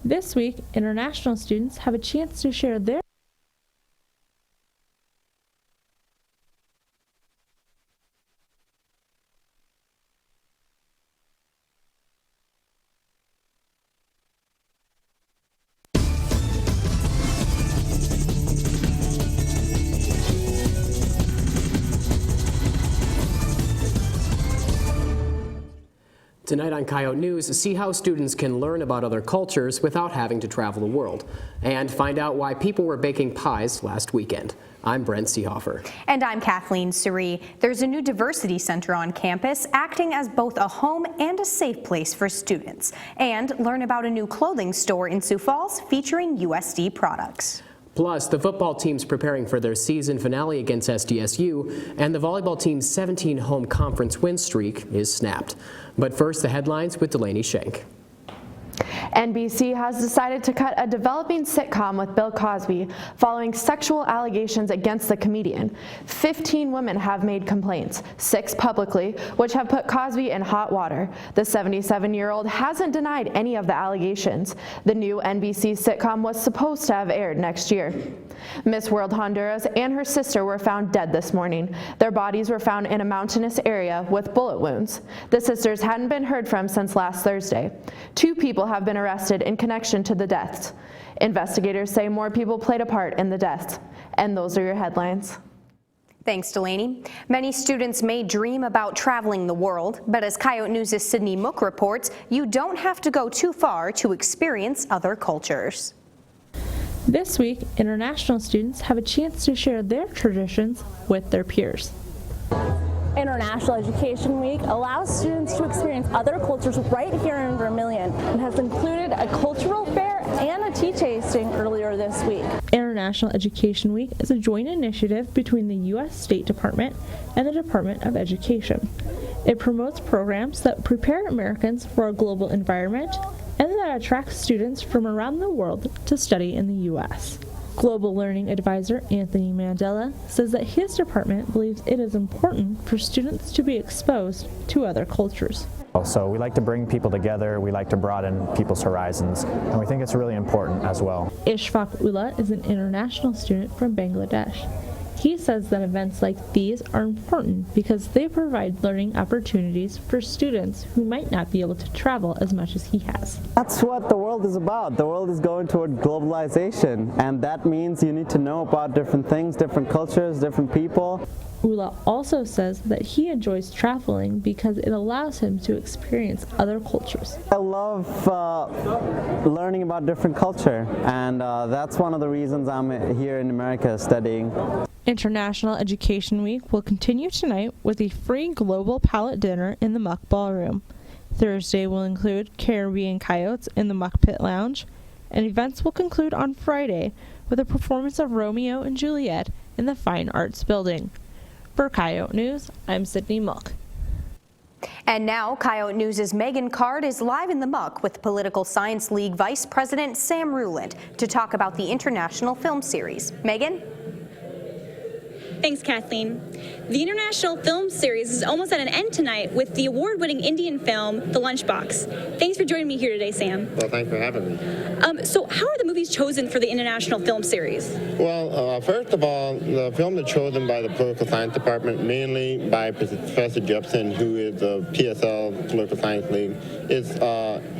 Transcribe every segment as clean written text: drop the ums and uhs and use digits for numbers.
This week, international students have a chance to share their Tonight on Coyote News, see how students can learn about other cultures without having to travel the world, and find out why people were baking pies last weekend. I'm Brent Seehofer. And I'm Kathleen Surrey. There's a new diversity center on campus, acting as both a home and a safe place for students. And learn about a new clothing store in Sioux Falls featuring USD products. Plus, the football team's preparing for their season finale against SDSU, and the volleyball team's 17-home conference win streak is snapped. But first, the headlines with Delaney Schenk. NBC has decided to cut a developing sitcom with Bill Cosby following sexual allegations against the comedian. 15 women have made complaints, 6 publicly, which have put Cosby in hot water. The 77-year-old hasn't denied any of the allegations. The new NBC sitcom was supposed to have aired next year. Miss World Honduras and her sister were found dead this morning. Their bodies were found in a mountainous area with bullet wounds. The sisters hadn't been heard from since last Thursday. 2 people have been arrested in connection to the deaths. Investigators say more people played a part in the deaths. And those are your headlines. Thanks, Delaney. Many students may dream about traveling the world, but as Coyote News' Sydney Mook reports, you don't have to go too far to experience other cultures. This week, international students have a chance to share their traditions with their peers. International Education Week allows students to experience other cultures right here in Vermilion and has included a cultural fair and a tea tasting earlier this week. International Education Week is a joint initiative between the U.S. State Department and the Department of Education. It promotes programs that prepare Americans for a global environment and that attracts students from around the world to study in the U.S. Global Learning Advisor Anthony Mandela says that his department believes it is important for students to be exposed to other cultures. So we like to bring people together, we like to broaden people's horizons, and we think it's really important as well. Ishfaq Ullah is an international student from Bangladesh. He says that events like these are important because they provide learning opportunities for students who might not be able to travel as much as he has. That's what the world is about. The world is going toward globalization, and that means you need to know about different things, different cultures, different people. Ullah also says that he enjoys traveling because it allows him to experience other cultures. I love learning about different culture, and that's one of the reasons I'm here in America studying. International Education Week will continue tonight with a free global palette dinner in the Muck Ballroom. Thursday will include Caribbean Coyotes in the Muck Pit Lounge, and events will conclude on Friday with a performance of Romeo and Juliet in the Fine Arts Building. For Coyote News, I'm Sydney Mook. And now, Coyote News' Megan Card is live in the Muck with Political Science League Vice President Sam Ruland to talk about the International Film Series. Megan? Thanks, Kathleen. The International Film Series is almost at an end tonight with the award-winning Indian film, The Lunchbox. Thanks for joining me here today, Sam. Well, thanks for having me. So how are the movies chosen for the International Film Series? Well, first of all, the film is chosen by the Political Science Department, mainly by Professor Jepson, who is the PSL Political Science League.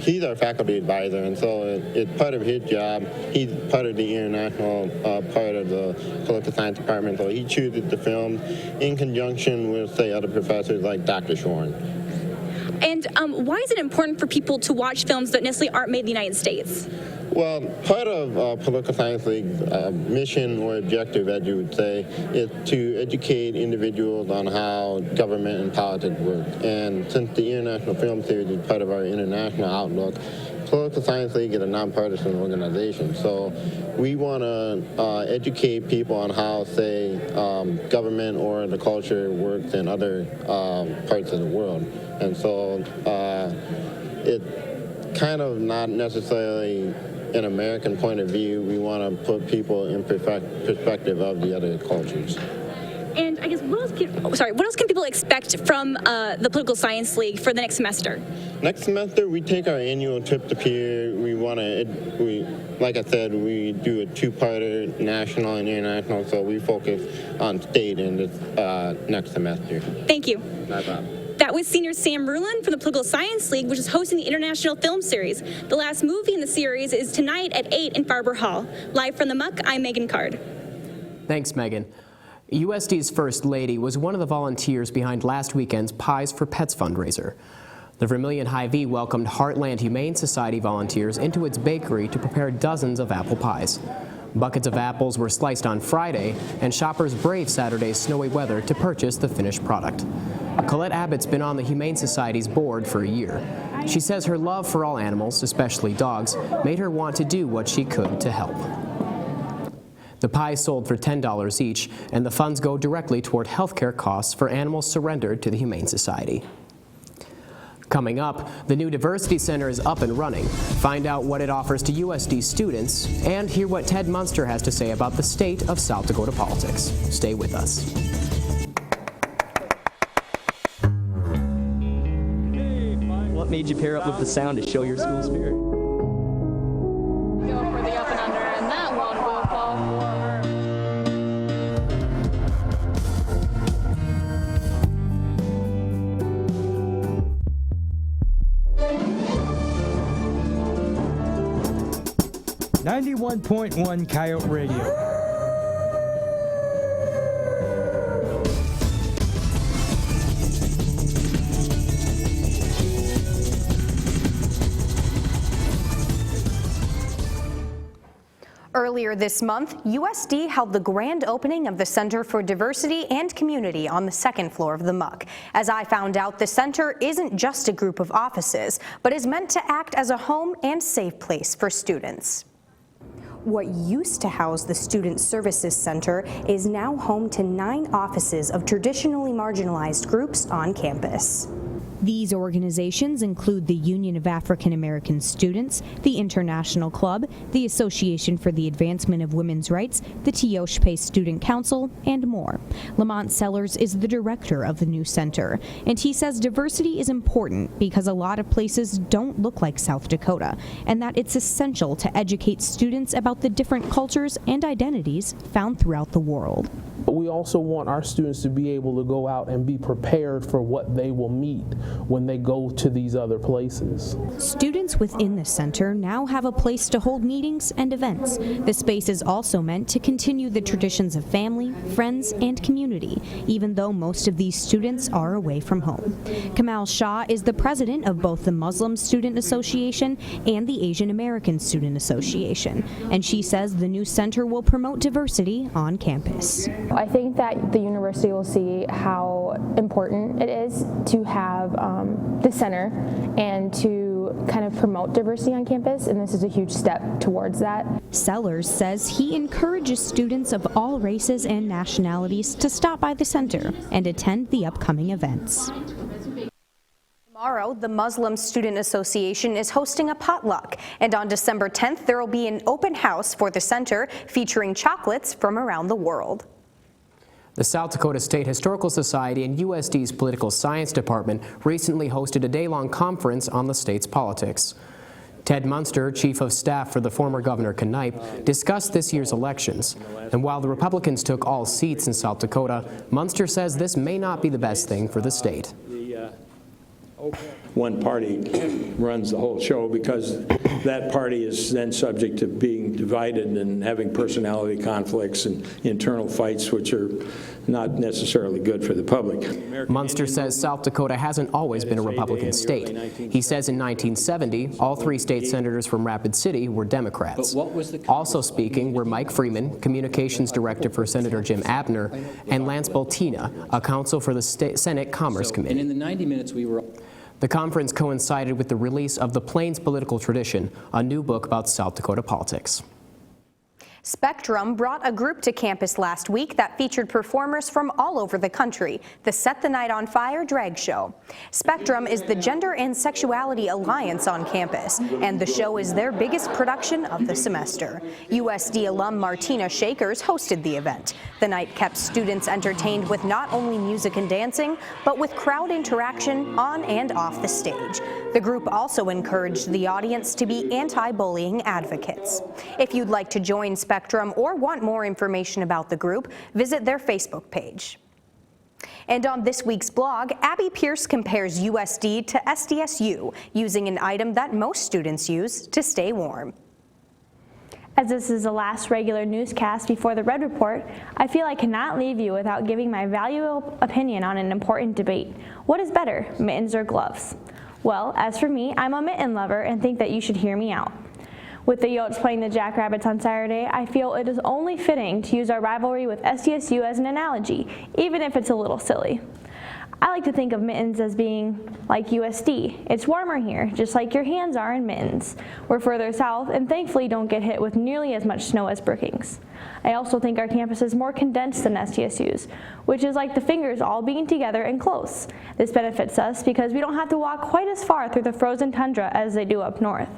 He's our faculty advisor, and so it's part of his job. He's part of the international part of the Political Science Department, so he chooses the film in conjunction with, say, other professors like Dr. Shorn. And why is it important for people to watch films that necessarily aren't made in the United States? Well, part of Political Science League's mission or objective, as you would say, is to educate individuals on how government and politics work. And since the International Film Series is part of our international outlook, Political Science League is a nonpartisan organization, so we want to educate people on how, say, government or the culture works in other parts of the world. And so it's kind of not necessarily an American point of view. We want to put people in perspective of the other cultures. And I guess what else can people expect from the Political Science League for the next semester? Next semester, we take our annual trip to Pier. Like I said, we do a two-parter, national and international, so we focus on state in this next semester. Thank you. No problem. That was senior Sam Rulin from the Political Science League, which is hosting the International Film Series. The last movie in the series is tonight at 8 in Farber Hall. Live from the Muck, I'm Megan Card. Thanks, Megan. USD's First Lady was one of the volunteers behind last weekend's Pies for Pets fundraiser. The Vermilion Hy-Vee welcomed Heartland Humane Society volunteers into its bakery to prepare dozens of apple pies. Buckets of apples were sliced on Friday, and shoppers braved Saturday's snowy weather to purchase the finished product. Colette Abbott's been on the Humane Society's board for a year. She says her love for all animals, especially dogs, made her want to do what she could to help. The pies sold for $10 each, and the funds go directly toward healthcare costs for animals surrendered to the Humane Society. Coming up, the new Diversity Center is up and running. Find out what it offers to USD students, and hear what Ted Munster has to say about the state of South Dakota politics. Stay with us. What made you pair up with the sound to show your school spirit? Go for the up and under, and that one will fall forward. .1 Coyote Radio. Earlier this month, USD held the grand opening of the Center for Diversity and Community on the second floor of the Muck. As I found out, the center isn't just a group of offices, but is meant to act as a home and safe place for students. What used to house the Student Services Center is now home to 9 offices of traditionally marginalized groups on campus. These organizations include the Union of African American Students, the International Club, the Association for the Advancement of Women's Rights, the Teoshpe Student Council, and more. Lamont Sellers is the director of the new center, and he says diversity is important because a lot of places don't look like South Dakota, and that it's essential to educate students about the different cultures and identities found throughout the world. But we also want our students to be able to go out and be prepared for what they will meet when they go to these other places. Students within the center now have a place to hold meetings and events. The space is also meant to continue the traditions of family, friends, and community, even though most of these students are away from home. Kamal Shah is the president of both the Muslim Student Association and the Asian American Student Association, and she says the new center will promote diversity on campus. I think that the university will see how important it is to have the center and to kind of promote diversity on campus, and this is a huge step towards that. Sellers says he encourages students of all races and nationalities to stop by the center and attend the upcoming events. Tomorrow, the Muslim Student Association is hosting a potluck, and on December 10th, there will be an open house for the center featuring chocolates from around the world. The South Dakota State Historical Society and USD's Political Science Department recently hosted a day-long conference on the state's politics. Ted Munster, Chief of Staff for the former Governor Knipe, discussed this year's elections. And while the Republicans took all seats in South Dakota, Munster says this may not be the best thing for the state. One party runs the whole show because that party is then subject to being divided and having personality conflicts and internal fights which are not necessarily good for the public. Munster says South Dakota hasn't always been a Republican state. He says in 1970, all 3 state senators from Rapid City were Democrats. Also speaking were Mike Freeman, Communications Director for Senator Jim Abner, and Lance Baltina, a counsel for the Senate Commerce Committee. And in the 90 minutes we were... The conference coincided with the release of The Plains Political Tradition, a new book about South Dakota politics. Spectrum brought a group to campus last week that featured performers from all over the country, the Set the Night on Fire drag show. Spectrum is the Gender and Sexuality Alliance on campus, and the show is their biggest production of the semester. USD alum Martina Shakers hosted the event. The night kept students entertained with not only music and dancing, but with crowd interaction on and off the stage. The group also encouraged the audience to be anti-bullying advocates. If you'd like to join Spectrum or want more information about the group, visit their Facebook page. And on this week's blog, Abby Pierce compares USD to SDSU, using an item that most students use to stay warm. As this is the last regular newscast before the Red Report, I feel I cannot leave you without giving my valuable opinion on an important debate. What is better, mittens or gloves? Well, as for me, I'm a mitten lover and think that you should hear me out. With the Yotes playing the Jackrabbits on Saturday, I feel it is only fitting to use our rivalry with SDSU as an analogy, even if it's a little silly. I like to think of mittens as being like USD. It's warmer here, just like your hands are in mittens. We're further south and thankfully don't get hit with nearly as much snow as Brookings. I also think our campus is more condensed than SDSU's, which is like the fingers all being together and close. This benefits us because we don't have to walk quite as far through the frozen tundra as they do up north.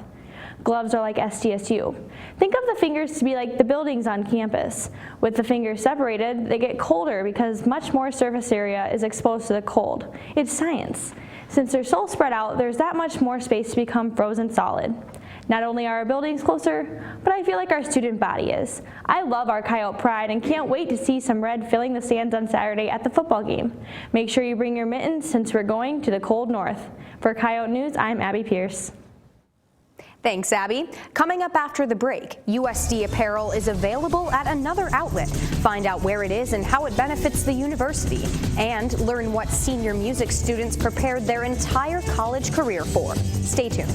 Gloves are like SDSU. Think of the fingers to be like the buildings on campus. With the fingers separated, they get colder because much more surface area is exposed to the cold. It's science. Since they're so spread out, there's that much more space to become frozen solid. Not only are our buildings closer, but I feel like our student body is. I love our Coyote pride and can't wait to see some red filling the stands on Saturday at the football game. Make sure you bring your mittens since we're going to the cold north. For Coyote News, I'm Abby Pierce. Thanks, Abby. Coming up after the break, USD apparel is available at another outlet. Find out where it is and how it benefits the university. And learn what senior music students prepared their entire college career for. Stay tuned.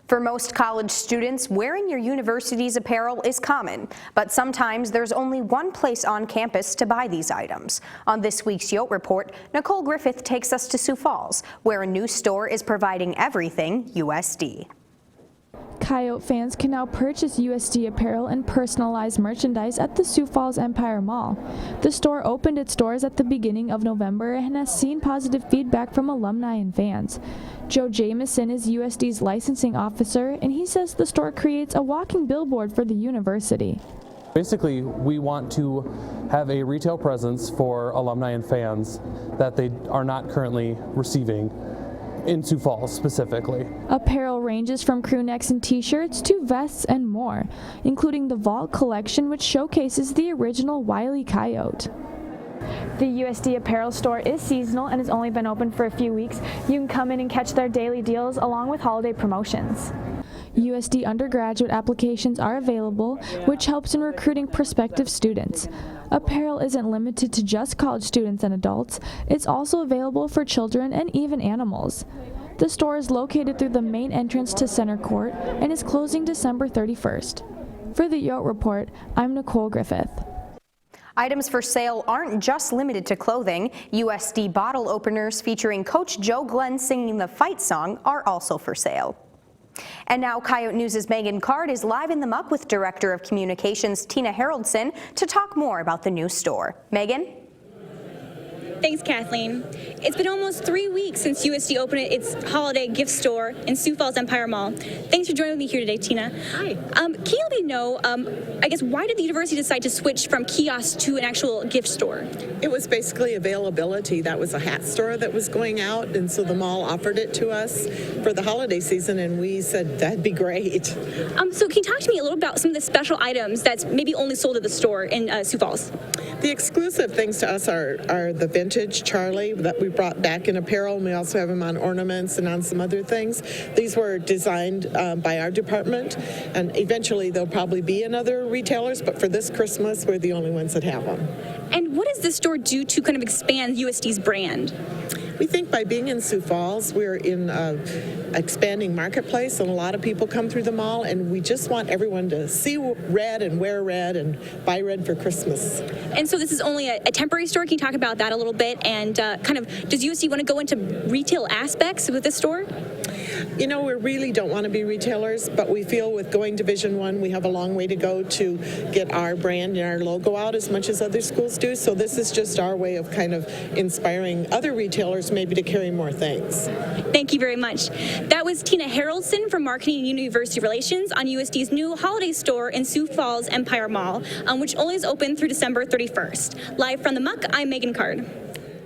For most college students, wearing your university's apparel is common, but sometimes there's only one place on campus to buy these items. On this week's Yote Report, Nicole Griffith takes us to Sioux Falls, where a new store is providing everything USD. Coyote fans can now purchase USD apparel and personalized merchandise at the Sioux Falls Empire Mall. The store opened its doors at the beginning of November and has seen positive feedback from alumni and fans. Joe Jameson is USD's licensing officer, and he says the store creates a walking billboard for the university. Basically, we want to have a retail presence for alumni and fans that they are not currently receiving in Sioux Falls specifically. Apparel ranges from crew necks and t-shirts to vests and more, including the Vault collection, which showcases the original Wile E. Coyote. The USD apparel store is seasonal and has only been open for a few weeks. You can come in and catch their daily deals along with holiday promotions. USD undergraduate applications are available, which helps in recruiting prospective students. Apparel isn't limited to just college students and adults. It's also available for children and even animals. The store is located through the main entrance to Center Court and is closing December 31st. For the Yote Report, I'm Nicole Griffith. Items for sale aren't just limited to clothing. USD bottle openers featuring Coach Joe Glenn singing the fight song are also for sale. And now Coyote News' Megan Card is live in the muck with Director of Communications Tina Haroldson to talk more about the new store. Megan? Thanks, Kathleen. It's been almost 3 weeks since USD opened its holiday gift store in Sioux Falls Empire Mall. Thanks for joining me here today, Tina. Hi. Can you let me know, I guess, why did the university decide to switch from kiosk to an actual gift store? It was basically availability. That was a hat store that was going out, and so the mall offered it to us for the holiday season, and we said that'd be great. So can you talk to me a little about some of the special items that's maybe only sold at the store in Sioux Falls? The exclusive things to us are the vintage Vintage Charlie that we brought back in apparel, and we also have them on ornaments and on some other things. These were designed by our department, and eventually they'll probably be in other retailers, but for this Christmas, we're the only ones that have them. And what does this store do to kind of expand USD's brand? We think by being in Sioux Falls, we're in an expanding marketplace, and a lot of people come through the mall, and we just want everyone to see red and wear red and buy red for Christmas. And so this is only a temporary store. Can you talk about that a little bit? And kind of, does USD want to go into retail aspects with this store? You know, we really don't want to be retailers, but we feel with going Division I, we have a long way to go to get our brand and our logo out as much as other schools do. So this is just our way of kind of inspiring other retailers maybe to carry more things. Thank you very much. That was Tina Haraldson from Marketing and University Relations on USD's new holiday store in Sioux Falls Empire Mall, which only is open through December 31st. Live from the Muck, I'm Megan Card.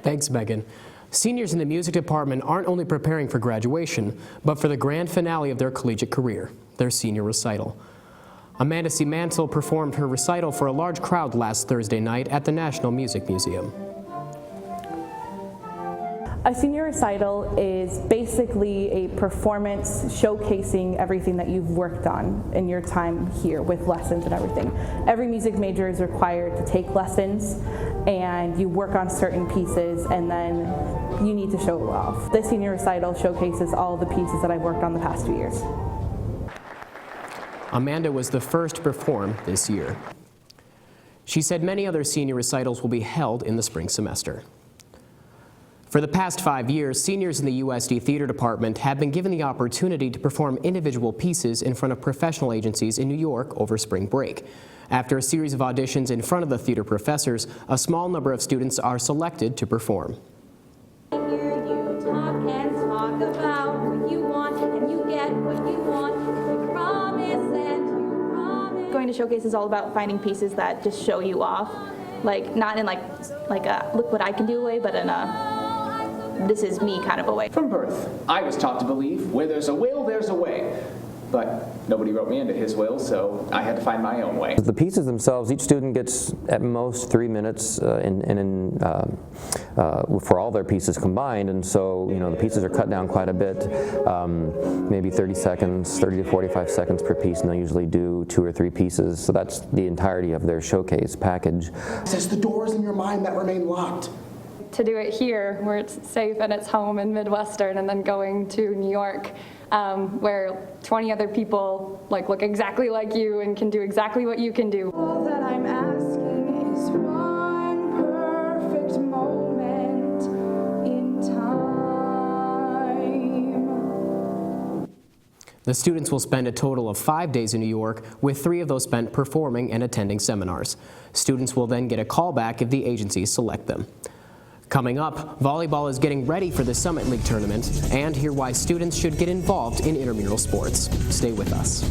Thanks, Megan. Seniors in the music department aren't only preparing for graduation, but for the grand finale of their collegiate career, their senior recital. Amanda C. Mansell performed her recital for a large crowd last Thursday night at the National Music Museum. A senior recital is basically a performance showcasing everything that you've worked on in your time here with lessons and everything. Every music major is required to take lessons, and you work on certain pieces, and then you need to show it off. The senior recital showcases all the pieces that I've worked on the past 2 years. Amanda was the first to perform this year. She said many other senior recitals will be held in the spring semester. For the past 5 years, seniors in the USD Theater Department have been given the opportunity to perform individual pieces in front of professional agencies in New York over spring break. After a series of auditions in front of the theater professors, a small number of students are selected to perform. Going to showcase is all about finding pieces that just show you off, like not in like a look what I can do way, but in a this is me kind of a way. From birth, I was taught to believe where there's a will, there's a way. But nobody wrote me into his will, so I had to find my own way. The pieces themselves, each student gets at most 3 minutes for all their pieces combined, and so the pieces are cut down quite a bit, maybe 30 seconds, 30 to 45 seconds per piece, and they'll usually do 2 or 3 pieces, so that's the entirety of their showcase package. It's the doors in your mind that remain locked. To do it here, where it's safe and it's home in Midwestern, and then going to New York, where 20 other people look exactly like you and can do exactly what you can do. All that I'm asking is one perfect moment in time. The students will spend a total of 5 days in New York, with 3 of those spent performing and attending seminars. Students will then get a call back if the agencies select them. Coming up, volleyball is getting ready for the Summit League tournament, and hear why students should get involved in intramural sports. Stay with us.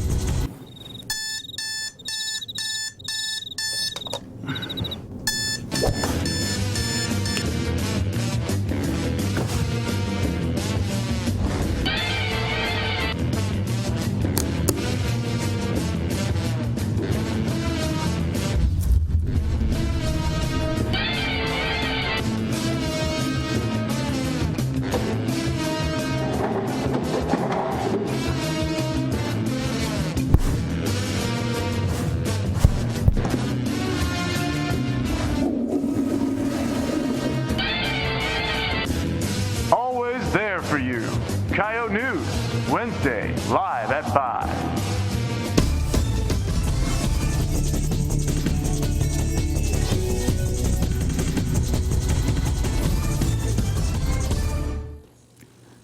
There for you. Coyote News, Wednesday, live at 5.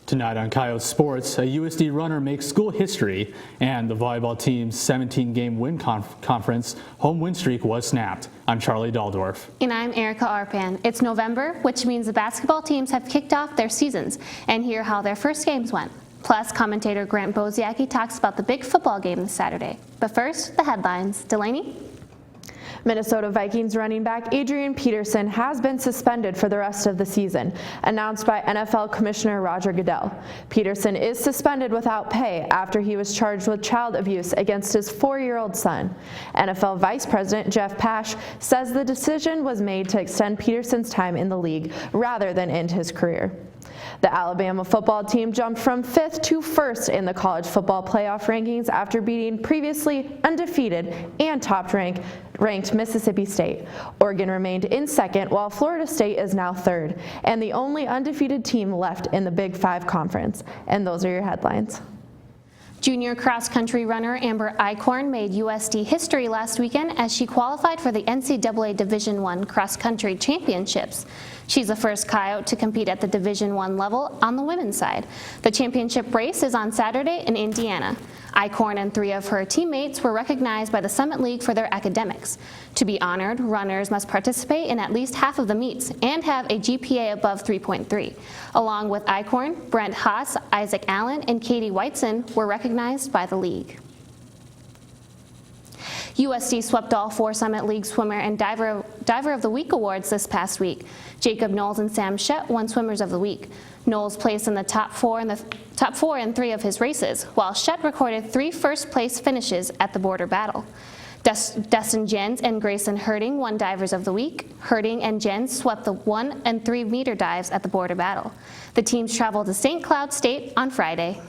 Tonight on Coyote Sports, a USD runner makes school history, and the volleyball team's 17-game win conference home win streak was snapped. I'm Charlie Daldorf. And I'm Erica Arpan. It's November, which means the basketball teams have kicked off their seasons, and hear how their first games went. Plus, commentator Grant Boziacki talks about the big football game this Saturday. But first, the headlines. Delaney? Minnesota Vikings running back Adrian Peterson has been suspended for the rest of the season, announced by NFL Commissioner Roger Goodell. Peterson is suspended without pay after he was charged with child abuse against his 4-year-old son. NFL Vice President Jeff Pash says the decision was made to extend Peterson's time in the league rather than end his career. The Alabama football team jumped from 5th to 1st in the college football playoff rankings after beating previously undefeated and top-ranked Mississippi State. Oregon remained in 2nd, while Florida State is now 3rd, and the only undefeated team left in the Big Five Conference. And those are your headlines. Junior cross-country runner Amber Eichhorn made USD history last weekend as she qualified for the NCAA Division I cross-country championships. She's the first Coyote to compete at the Division I level on the women's side. The championship race is on Saturday in Indiana. Eichhorn and 3 of her teammates were recognized by the Summit League for their academics. To be honored, runners must participate in at least half of the meets and have a GPA above 3.3. Along with Eichhorn, Brent Haas, Isaac Allen, and Katie Whiteson were recognized by the league. USD swept all 4 Summit League Swimmer and Diver of the Week awards this past week. Jacob Knowles and Sam Shett won Swimmers of the Week. Knowles placed in the top four in 3 of his races, while Shett recorded 3 first-place finishes at the border battle. Dustin Jens and Grayson Herding won Divers of the Week. Herding and Jens swept the 1 and 3 meter dives at the border battle. The teams traveled to St. Cloud State on Friday.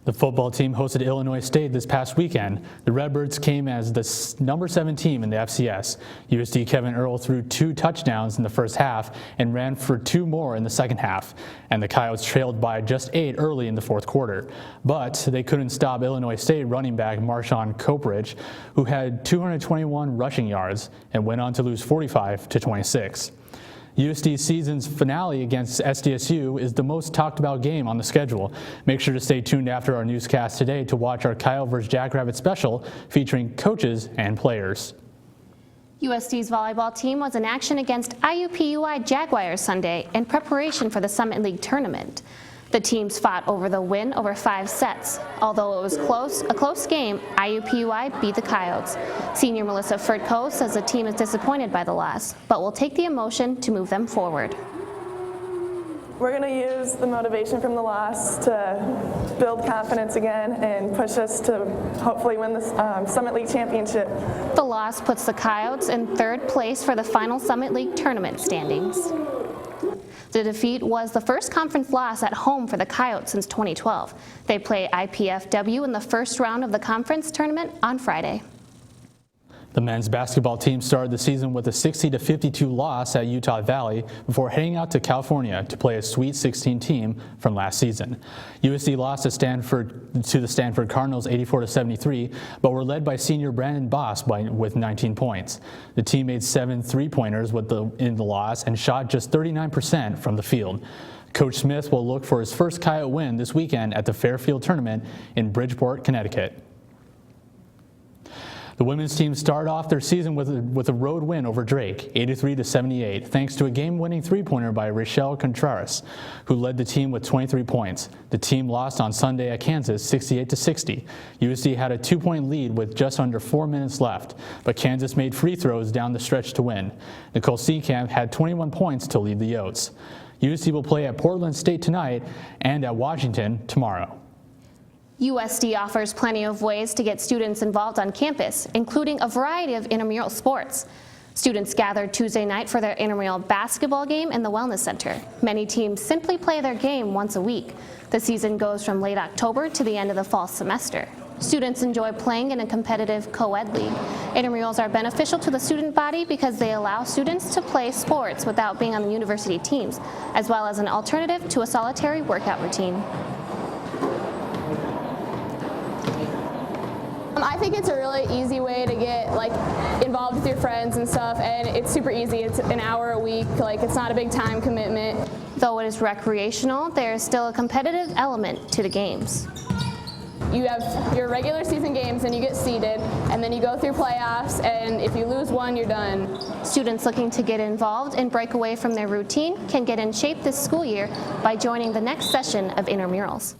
The football team hosted Illinois State this past weekend. The Redbirds came as the number 7 team in the FCS. USD Kevin Earl threw 2 touchdowns in the first half and ran for 2 more in the second half. And the Coyotes trailed by just 8 early in the fourth quarter. But they couldn't stop Illinois State running back Marshawn Copridge, who had 221 rushing yards and went on to lose 45-26. USD's season's finale against SDSU is the most talked about game on the schedule. Make sure to stay tuned after our newscast today to watch our Coyote vs. Jackrabbit special featuring coaches and players. USD's volleyball team was in action against IUPUI Jaguars Sunday in preparation for the Summit League tournament. The teams fought over the win over 5 sets. Although it was a close game, IUPUI beat the Coyotes. Senior Melissa Furtko says the team is disappointed by the loss, but will take the emotion to move them forward. We're going to use the motivation from the loss to build confidence again and push us to hopefully win the Summit League championship. The loss puts the Coyotes in 3rd place for the final Summit League tournament standings. The defeat was the first conference loss at home for the Coyotes since 2012. They play IPFW in the first round of the conference tournament on Friday. The men's basketball team started the season with a 60-52 loss at Utah Valley before heading out to California to play a Sweet 16 team from last season. USD lost to the Stanford Cardinals 84-73, but were led by senior Brandon Boss with 19 points. The team made 7 3-pointers in the loss and shot just 39% from the field. Coach Smith will look for his first Coyote win this weekend at the Fairfield Tournament in Bridgeport, Connecticut. The women's team started off their season with a road win over Drake, 83-78, thanks to a game-winning 3-pointer by Rochelle Contreras, who led the team with 23 points. The team lost on Sunday at Kansas, 68-60. USD had a 2-point lead with just under 4 minutes left, but Kansas made free throws down the stretch to win. Nicole Steenkamp had 21 points to lead the Yotes. USD will play at Portland State tonight and at Washington tomorrow. USD offers plenty of ways to get students involved on campus, including a variety of intramural sports. Students gathered Tuesday night for their intramural basketball game in the Wellness Center. Many teams simply play their game once a week. The season goes from late October to the end of the fall semester. Students enjoy playing in a competitive co-ed league. Intramurals are beneficial to the student body because they allow students to play sports without being on the university teams, as well as an alternative to a solitary workout routine. I think it's a really easy way to get involved with your friends and stuff, and it's super easy. It's an hour a week, it's not a big time commitment. Though it is recreational, there is still a competitive element to the games. You have your regular season games and you get seeded, and then you go through playoffs, and if you lose one, you're done. Students looking to get involved and break away from their routine can get in shape this school year by joining the next session of intramurals.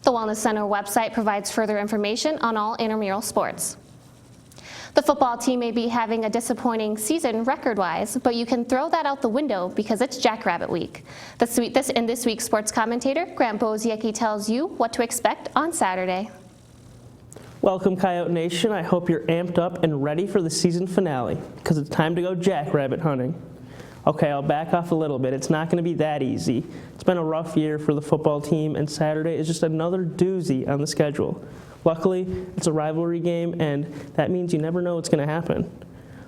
The Wellness Center website provides further information on all intramural sports. The football team may be having a disappointing season record-wise, but you can throw that out the window because it's Jackrabbit Week. In this week's sports commentator, Grant Boziecki tells you what to expect on Saturday. Welcome, Coyote Nation. I hope you're amped up and ready for the season finale, because it's time to go jackrabbit hunting. Okay, I'll back off a little bit. It's not going to be that easy. It's been a rough year for the football team, and Saturday is just another doozy on the schedule. Luckily, it's a rivalry game, and that means you never know what's going to happen.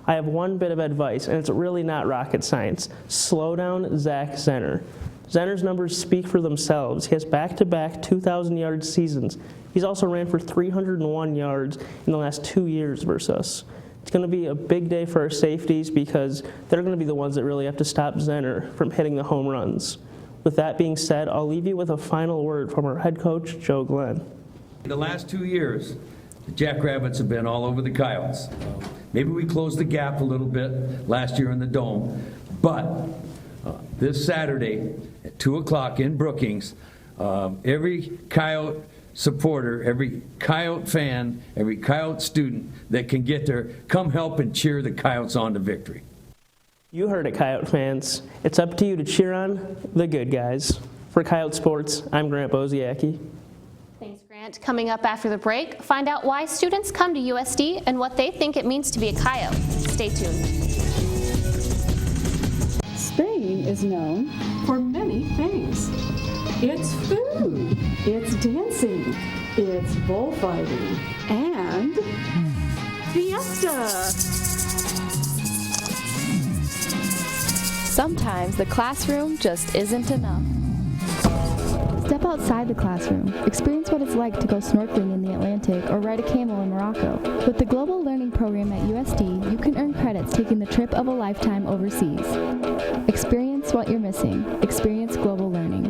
I have one bit of advice, and it's really not rocket science. Slow down Zach Zenner. Zenner's numbers speak for themselves. He has back-to-back 2,000-yard seasons. He's also ran for 301 yards in the last 2 years versus us. It's going to be a big day for our safeties because they're going to be the ones that really have to stop Zenner from hitting the home runs. With that being said, I'll leave you with a final word from our head coach, Joe Glenn. In the last 2 years, the Jackrabbits have been all over the Coyotes. Maybe we closed the gap a little bit last year in the Dome, but this Saturday at 2 o'clock in Brookings, every Coyote supporter, every Coyote fan, every Coyote student that can get there, come help and cheer the Coyotes on to victory. You heard it, Coyote fans. It's up to you to cheer on the good guys. For Coyote Sports, I'm Grant Boziecki. Thanks, Grant. Coming up after the break, find out why students come to USD and what they think it means to be a Coyote. Stay tuned. Spain is known for many things. It's food, it's dancing, it's bullfighting, and fiesta. Sometimes the classroom just isn't enough. Step outside the classroom. Experience what it's like to go snorkeling in the Atlantic or ride a camel in Morocco. With the Global Learning Program at USD, you can earn credits taking the trip of a lifetime overseas. Experience what you're missing. Experience global learning.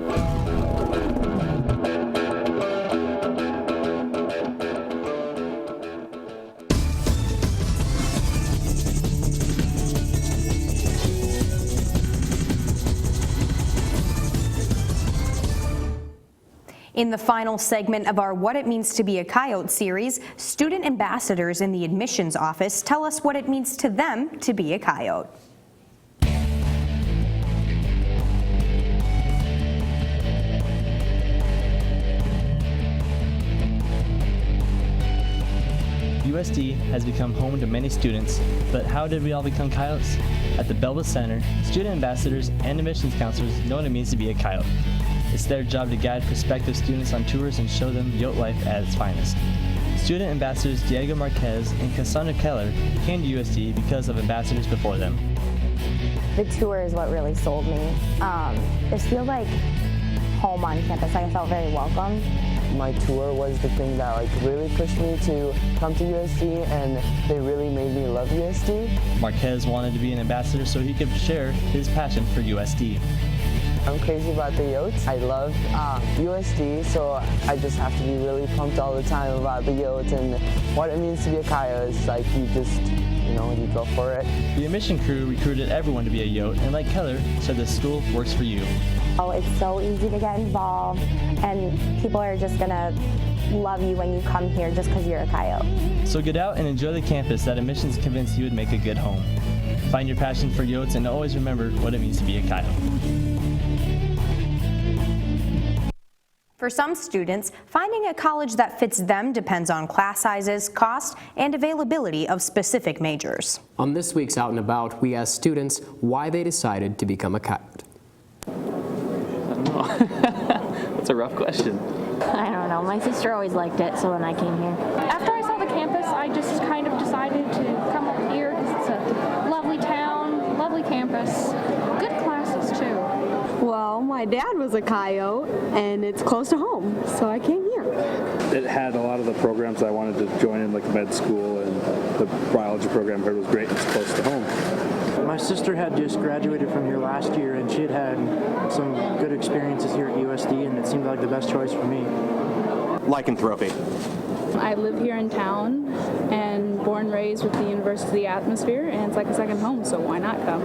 In the final segment of our What It Means to Be a Coyote series, student ambassadors in the admissions office tell us what it means to them to be a Coyote. USD has become home to many students, but how did we all become Coyotes? At the Belva Center, student ambassadors and admissions counselors know what it means to be a Coyote. It's their job to guide prospective students on tours and show them Yote life at its finest. Student ambassadors Diego Marquez and Cassandra Keller came to USD because of ambassadors before them. The tour is what really sold me. It feels like home on campus. I felt very welcome. My tour was the thing that really pushed me to come to USD, and they really made me love USD. Marquez wanted to be an ambassador so he could share his passion for USD. I'm crazy about the Yotes. I love USD, so I just have to be really pumped all the time about the Yotes and what it means to be a Coyote. It's like you just, you go for it. The admission crew recruited everyone to be a Yote, and like Keller, said the school works for you. Oh, it's so easy to get involved, and people are just gonna love you when you come here just because you're a Coyote. So get out and enjoy the campus that admissions convinced you would make a good home. Find your passion for Yotes and always remember what it means to be a Coyote. For some students, finding a college that fits them depends on class sizes, cost, and availability of specific majors. On this week's Out and About, we asked students why they decided to become a Coyote. I don't know. That's a rough question. I don't know. My sister always liked it, so when I came here. After I saw the campus, I just kind of decided to come up here because it's a lovely town, lovely campus, good classes too. Well, my dad was a Coyote, and it's close to home, so I came here. It had a lot of the programs I wanted to join in, like med school, and the biology program I heard was great and it's close to home. My sister had just graduated from here last year, and she had had some good experiences here at USD, and it seemed like the best choice for me. Lycanthropy. I live here in town and born and raised with the university atmosphere, and it's like a second home, so why not come?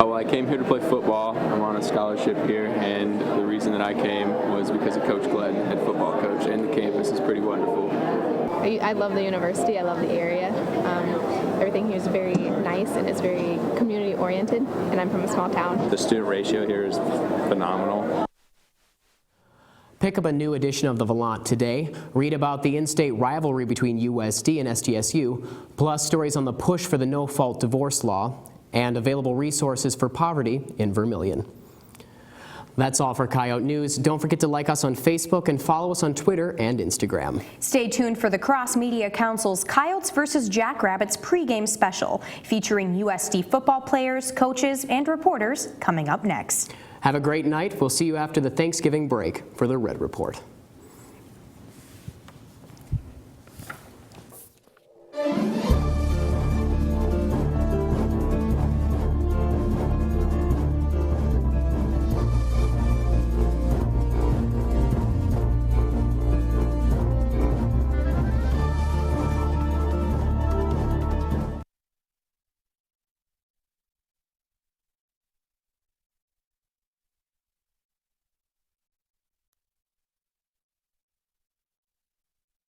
Oh, well, I came here to play football. I'm on a scholarship here, and the reason that I came was because of Coach Glenn, head football coach, and the campus is pretty wonderful. I love the university. I love the area. Everything here is very nice and it's very community oriented, and I'm from a small town. The student ratio here is phenomenal. Pick up a new edition of the Volant today. Read about the in-state rivalry between USD and SDSU, plus stories on the push for the no-fault divorce law, and available resources for poverty in Vermilion. That's all for Coyote News. Don't forget to like us on Facebook and follow us on Twitter and Instagram. Stay tuned for the Cross Media Council's Coyotes vs. Jackrabbits pregame special, featuring USD football players, coaches, and reporters coming up next. Have a great night. We'll see you after the Thanksgiving break for the Red Report.